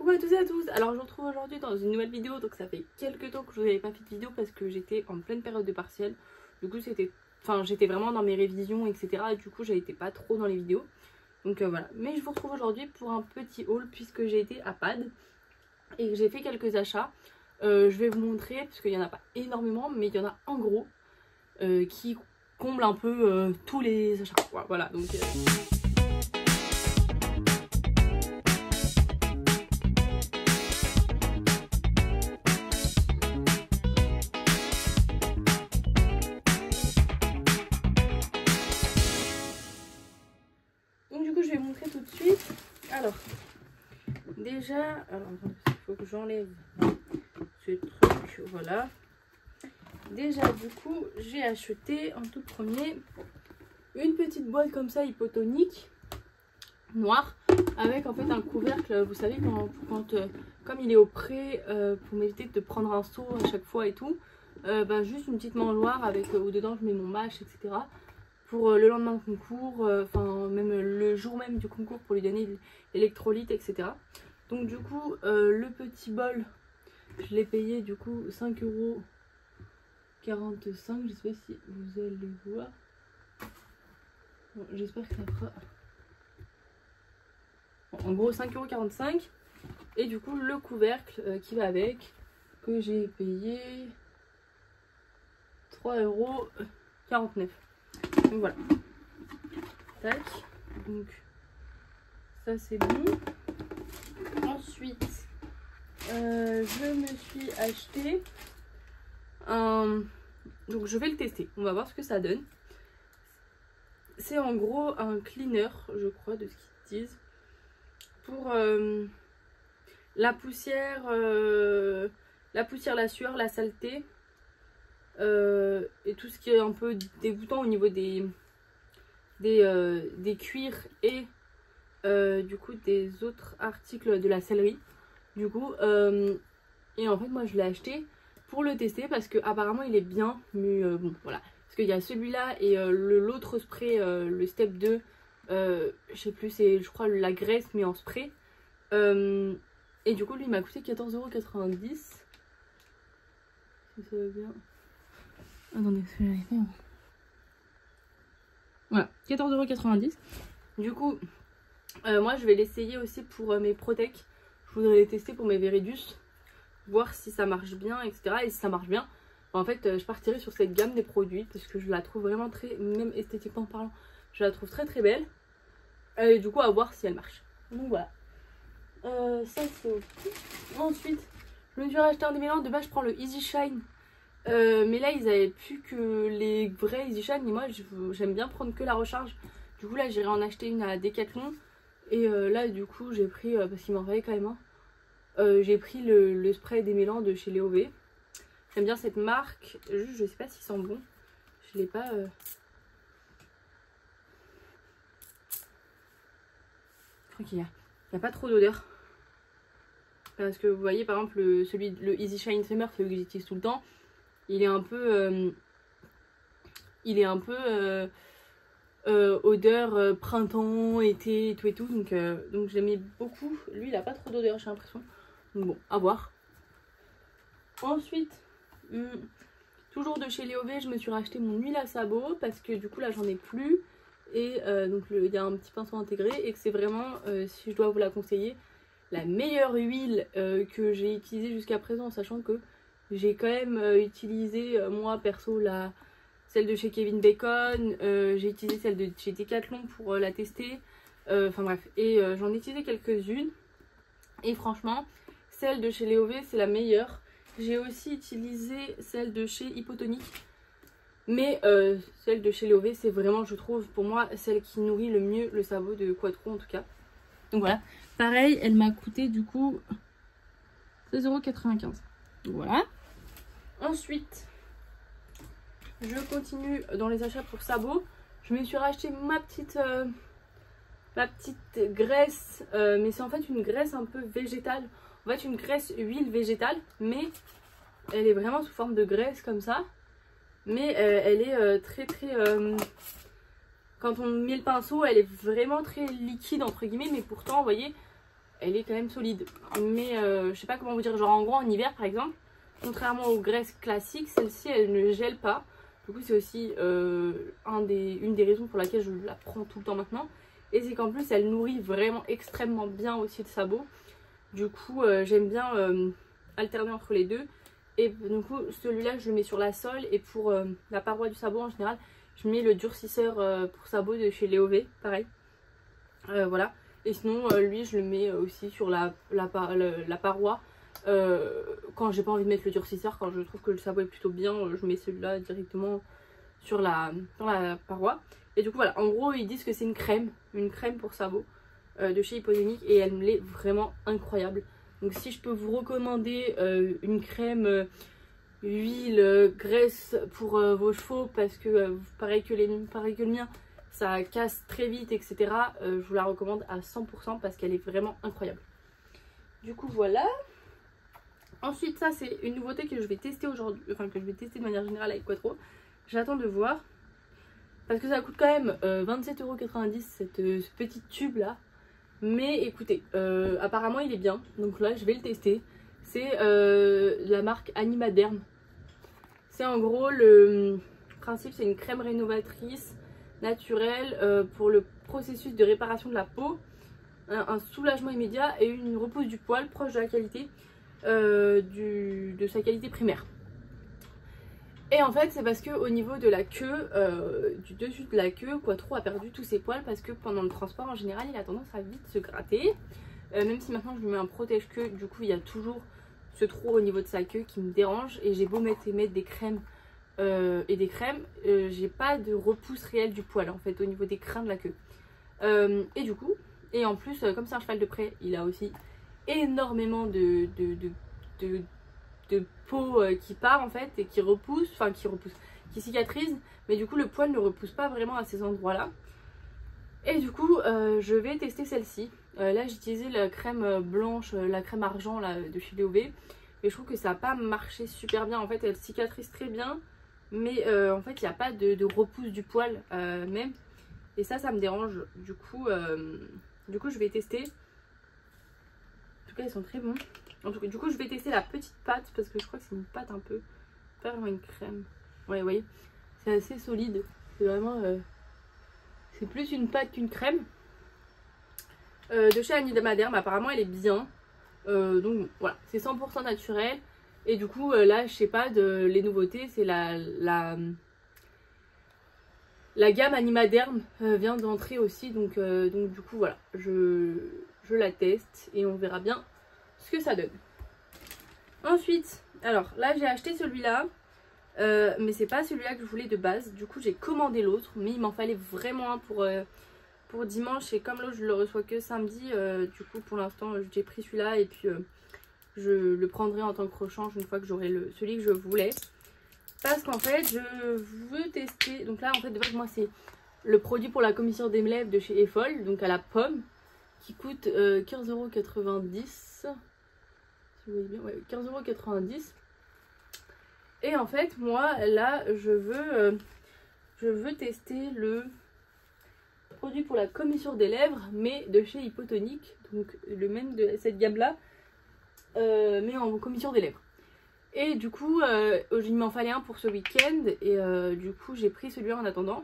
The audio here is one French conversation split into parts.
Coucou à tous et à tous. Alors je vous retrouve aujourd'hui dans une nouvelle vidéo. Donc ça fait quelques temps que je vous avais pas fait de vidéo parce que j'étais en pleine période de partiel. Du coup j'étais vraiment dans mes révisions, etc. Et du coup j'étais pas trop dans les vidéos. Donc voilà. Mais je vous retrouve aujourd'hui pour un petit haul puisque j'ai été à Pad et que j'ai fait quelques achats. Je vais vous montrer parce qu'il y en a pas énormément, mais il y en a en gros qui comble un peu tous les achats. Voilà donc. Donc du coup je vais vous montrer tout de suite. Alors déjà, il faut que j'enlève ce truc, voilà. Déjà du coup j'ai acheté en tout premier une petite boîte comme ça hypotonique noire avec en fait un couvercle, vous savez comme il est au pré pour m'éviter de prendre un seau à chaque fois et tout, juste une petite mangeoire avec où dedans je mets mon mâche, etc. pour le lendemain de concours, même le jour même du concours pour lui donner l'électrolyte, etc. Donc du coup le petit bol je l'ai payé du coup 5,45 €, je sais pas si vous allez voir. Bon, j'espère que ça fera. Bon, en gros 5,45 € et du coup le couvercle qui va avec que j'ai payé 3,49 €. Donc voilà. Tac. Donc ça c'est bon. Ensuite je me suis acheté donc je vais le tester. On va voir ce que ça donne. C'est en gros un cleaner, je crois, de ce qu'ils disent. Pour la poussière, la sueur, la saleté. Et tout ce qui est un peu dégoûtant au niveau des cuirs et du coup des autres articles de la sellerie. Du coup et en fait moi je l'ai acheté pour le tester parce que apparemment il est bien, mais bon voilà, parce qu'il y a celui-là et l'autre spray, le step 2, je sais plus, c'est je crois la graisse mais en spray, et du coup lui il m'a coûté 14,90 €. Si ça va bien. Attendez, j'arrive pas. Voilà, 14,90 €. Du coup, moi je vais l'essayer aussi pour mes Protec. Je voudrais les tester pour mes Veridus, voir si ça marche bien, etc. Et si ça marche bien, en fait, je partirai sur cette gamme des produits parce que je la trouve vraiment très, même esthétiquement parlant, je la trouve très très belle. Et du coup, à voir si elle marche. Donc voilà. Ça c'est ok. Ensuite, je me suis racheté un démêlant. De base, je prends le Easy Shine. Mais là ils avaient plus que les vrais Easy Shine et moi j'aime bien prendre que la recharge. Du coup là j'irai en acheter une à Decathlon. Et là du coup j'ai pris, parce qu'il m'en fallait quand même un, j'ai pris le spray démêlant de chez Léové. J'aime bien cette marque, juste je sais pas s'ils sont bons. Je l'ai pas... Je crois qu'il y a pas trop d'odeur. Parce que vous voyez par exemple le Easy Shine Trimmer, celui que j'utilise tout le temps, il est un peu odeur printemps, été et tout. Donc j'aimais beaucoup. Lui il a pas trop d'odeur, j'ai l'impression. Donc bon, à voir. Ensuite, toujours de chez Léové, je me suis racheté mon huile à sabot parce que du coup là j'en ai plus. Et donc il y a un petit pinceau intégré et que c'est vraiment, si je dois vous la conseiller, la meilleure huile que j'ai utilisée jusqu'à présent, sachant que j'ai quand même utilisé moi perso celle de chez Kevin Bacon, j'ai utilisé celle de chez Decathlon pour la tester, enfin bref, et j'en ai utilisé quelques-unes et franchement celle de chez Léové c'est la meilleure. J'ai aussi utilisé celle de chez Hypotonique, mais celle de chez Léové c'est vraiment, je trouve, pour moi celle qui nourrit le mieux le sabot de Quattro en tout cas. Donc voilà, pareil, elle m'a coûté du coup 16,95 €. Voilà. Ensuite, je continue dans les achats pour sabots. Je me suis racheté ma petite graisse, mais c'est en fait une graisse un peu végétale. En fait, une graisse huile végétale, mais elle est vraiment sous forme de graisse comme ça. Mais elle est très quand on met le pinceau, elle est vraiment très liquide entre guillemets, mais pourtant, vous voyez, elle est quand même solide. Mais je sais pas comment vous dire, genre en gros en hiver par exemple, contrairement aux graisses classiques, celle-ci elle ne gèle pas. Du coup c'est aussi une des raisons pour laquelle je la prends tout le temps maintenant. Et c'est qu'en plus elle nourrit vraiment extrêmement bien aussi le sabot. Du coup j'aime bien alterner entre les deux. Et du coup celui-là je le mets sur la sole. Et pour la paroi du sabot en général, je mets le durcisseur pour sabot de chez Léové, pareil. Voilà. Et sinon lui je le mets aussi sur la paroi. Quand j'ai pas envie de mettre le durcisseur, quand je trouve que le sabot est plutôt bien, je mets celui-là directement sur la paroi. Et du coup voilà, en gros ils disent que c'est une crème pour sabot de chez Hypotonique et elle me l'est vraiment incroyable. Donc si je peux vous recommander une crème huile, graisse pour vos chevaux, parce que pareil que le mien, ça casse très vite, etc. Je vous la recommande à 100% parce qu'elle est vraiment incroyable. Du coup voilà. Ensuite ça c'est une nouveauté que je vais tester aujourd'hui, enfin que je vais tester de manière générale avec Quattro. J'attends de voir. Parce que ça coûte quand même 27,90 € ce petit tube là. Mais écoutez, apparemment il est bien. Donc là je vais le tester. C'est la marque Animaderm. C'est en gros le principe, c'est une crème rénovatrice naturelle pour le processus de réparation de la peau. Un soulagement immédiat et une repousse du poil proche de la qualité de sa qualité primaire. Et en fait c'est parce que au niveau de la queue, du dessus de la queue, Quattro a perdu tous ses poils parce que pendant le transport en général il a tendance à vite se gratter. Même si maintenant je lui mets un protège-queue, du coup il y a toujours ce trou au niveau de sa queue qui me dérange. Et j'ai beau mettre des crèmes j'ai pas de repousse réelle du poil en fait au niveau des crins de la queue. Et du coup, et en plus comme c'est un cheval de près, il a aussi énormément de peau qui part en fait et qui cicatrise, mais du coup le poil ne repousse pas vraiment à ces endroits là. Et du coup je vais tester celle-ci. Là j'ai utilisé la crème blanche, la crème argent là, de chez Léové, mais je trouve que ça n'a pas marché super bien. En fait elle cicatrise très bien, mais en fait il n'y a pas de repousse du poil même, et ça me dérange. Du coup je vais tester. En tout cas ils sont très bons. Du coup je vais tester la petite pâte parce que je crois que c'est une pâte un peu, pas vraiment une crème. Ouais, vous voyez, c'est assez solide. C'est vraiment c'est plus une pâte qu'une crème. De chez Animaderm, apparemment elle est bien. Donc voilà, c'est 100% naturel. Et du coup là je sais pas, les nouveautés c'est la gamme Animaderm vient d'entrer aussi. Donc du coup voilà, je la teste et on verra bien ce que ça donne. Ensuite, alors là j'ai acheté celui-là, mais c'est pas celui-là que je voulais de base. Du coup j'ai commandé l'autre, mais il m'en fallait vraiment un pour dimanche. Et comme l'autre je le reçois que samedi, du coup pour l'instant j'ai pris celui-là. Et puis je le prendrai en tant que rechange une fois que j'aurai celui que je voulais. Parce qu'en fait je veux tester. Donc là en fait de base moi c'est le produit pour la commissure des lèvres de chez Effol, donc à la pomme, qui coûte 15,90 €. Si vous voyez bien, ouais, 15,90 €. Et en fait moi là je veux tester le produit pour la commissure des lèvres, mais de chez Hypotonique, donc le même de cette gamme là, mais en commissure des lèvres. Et du coup il m'en fallait un pour ce week-end, et du coup j'ai pris celui-là en attendant.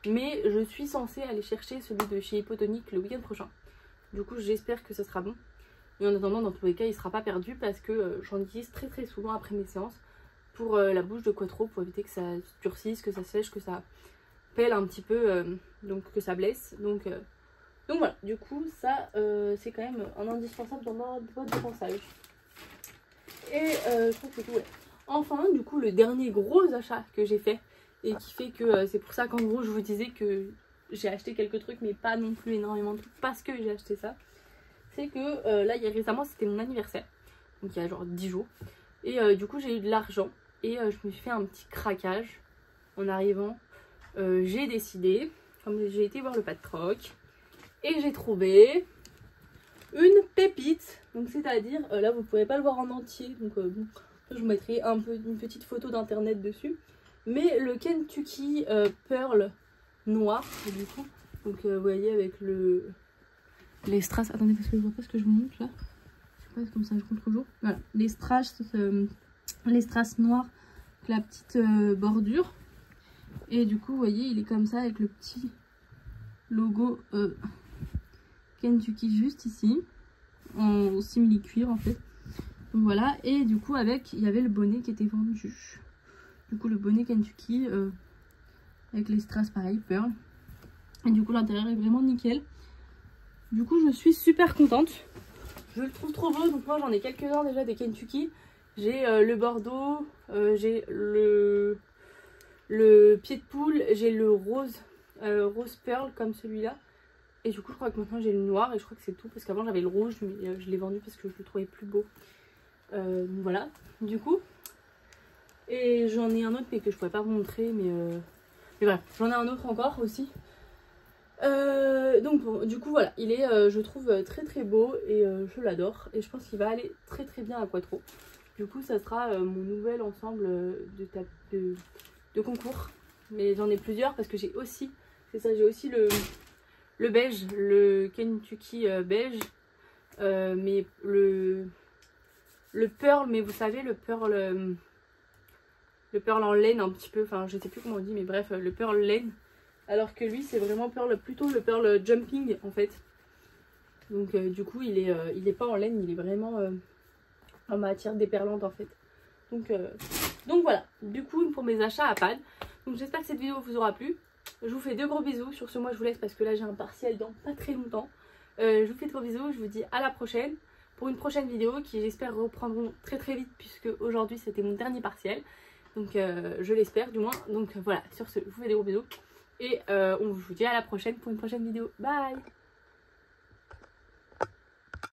Mais je suis censée aller chercher celui de chez Hypotonique le week-end prochain. Du coup j'espère que ça sera bon. Et en attendant, dans tous les cas il ne sera pas perdu, parce que j'en utilise très souvent après mes séances pour la bouche de Quattro, pour éviter que ça durcisse, que ça sèche, que ça pèle un petit peu, donc que ça blesse. Donc voilà, du coup ça c'est quand même un indispensable dans votre dépensage. Et je crois que c'est tout, ouais. Enfin du coup le dernier gros achat que j'ai fait, et qui fait que c'est pour ça qu'en gros je vous disais que j'ai acheté quelques trucs, mais pas non plus énormément de trucs parce que j'ai acheté ça. C'est que là récemment c'était mon anniversaire, donc il y a genre 10 jours. Et du coup j'ai eu de l'argent, et je me suis fait un petit craquage en arrivant. J'ai décidé, comme j'ai été voir le Patroc, et j'ai trouvé une pépite. Donc c'est-à-dire, là vous ne pouvez pas le voir en entier, donc bon, je vous mettrai une petite photo d'internet dessus. Mais le Kentucky Pearl noir, du coup, donc vous voyez avec les strass. Attendez, parce que je vois pas ce que je vous montre là. Je sais pas, comme ça je contre jour. Voilà, les strass noirs avec la petite bordure. Et du coup, vous voyez, il est comme ça avec le petit logo Kentucky juste ici. En simili cuir en fait. Donc voilà, et du coup avec, il y avait le bonnet qui était vendu. Du coup le bonnet Kentucky avec les strass pareil, pearl. Et du coup l'intérieur est vraiment nickel. Du coup je suis super contente. Je le trouve trop beau, donc moi j'en ai quelques-uns déjà des Kentucky. J'ai le bordeaux, j'ai le pied de poule, j'ai le rose, rose pearl comme celui-là. Et du coup je crois que maintenant j'ai le noir et je crois que c'est tout. Parce qu'avant j'avais le rouge mais je l'ai vendu parce que je le trouvais plus beau. Voilà, du coup. Et j'en ai un autre mais que je pourrais pas vous montrer. Mais bref, j'en ai un autre encore aussi. Donc bon, du coup voilà, il est je trouve très très beau et je l'adore. Et je pense qu'il va aller très très bien à Quattro. Du coup ça sera mon nouvel ensemble de concours. Mais j'en ai plusieurs parce que j'ai aussi, c'est ça, j'ai aussi le beige, le Kentucky beige, mais le pearl, mais vous savez le pearl en laine un petit peu, enfin je sais plus comment on dit, mais bref, le pearl laine, alors que lui c'est vraiment plutôt le pearl jumping en fait. Donc du coup il est pas en laine, il est vraiment en matière déperlante en fait. Donc voilà, du coup pour mes achats à Pad. Donc j'espère que cette vidéo vous aura plu. Je vous fais de gros bisous. Sur ce, moi je vous laisse parce que là j'ai un partiel dans pas très longtemps. Je vous fais de gros bisous, je vous dis à la prochaine pour une prochaine vidéo qui j'espère reprendront très très vite puisque aujourd'hui c'était mon dernier partiel. Donc je l'espère du moins. Donc voilà, sur ce, je vous fais des gros bisous et je vous dis à la prochaine pour une prochaine vidéo. Bye!